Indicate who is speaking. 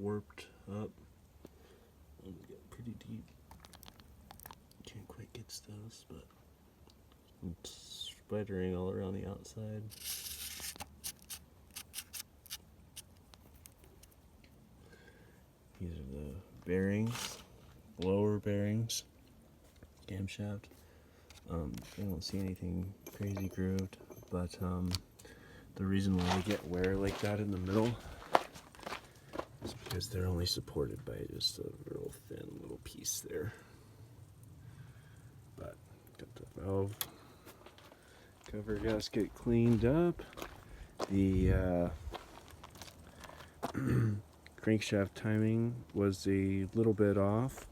Speaker 1: warped up. I'm getting pretty deep. Can't quite get to those, but it's spidering all around the outside. These are the bearings, lower bearings, camshaft. I don't see anything crazy grooved, but the reason why they get wear like that in the middle is because they're only supported by just a real thin little piece there. But got the valve cover gasket cleaned up. The crankshaft timing was a little bit off.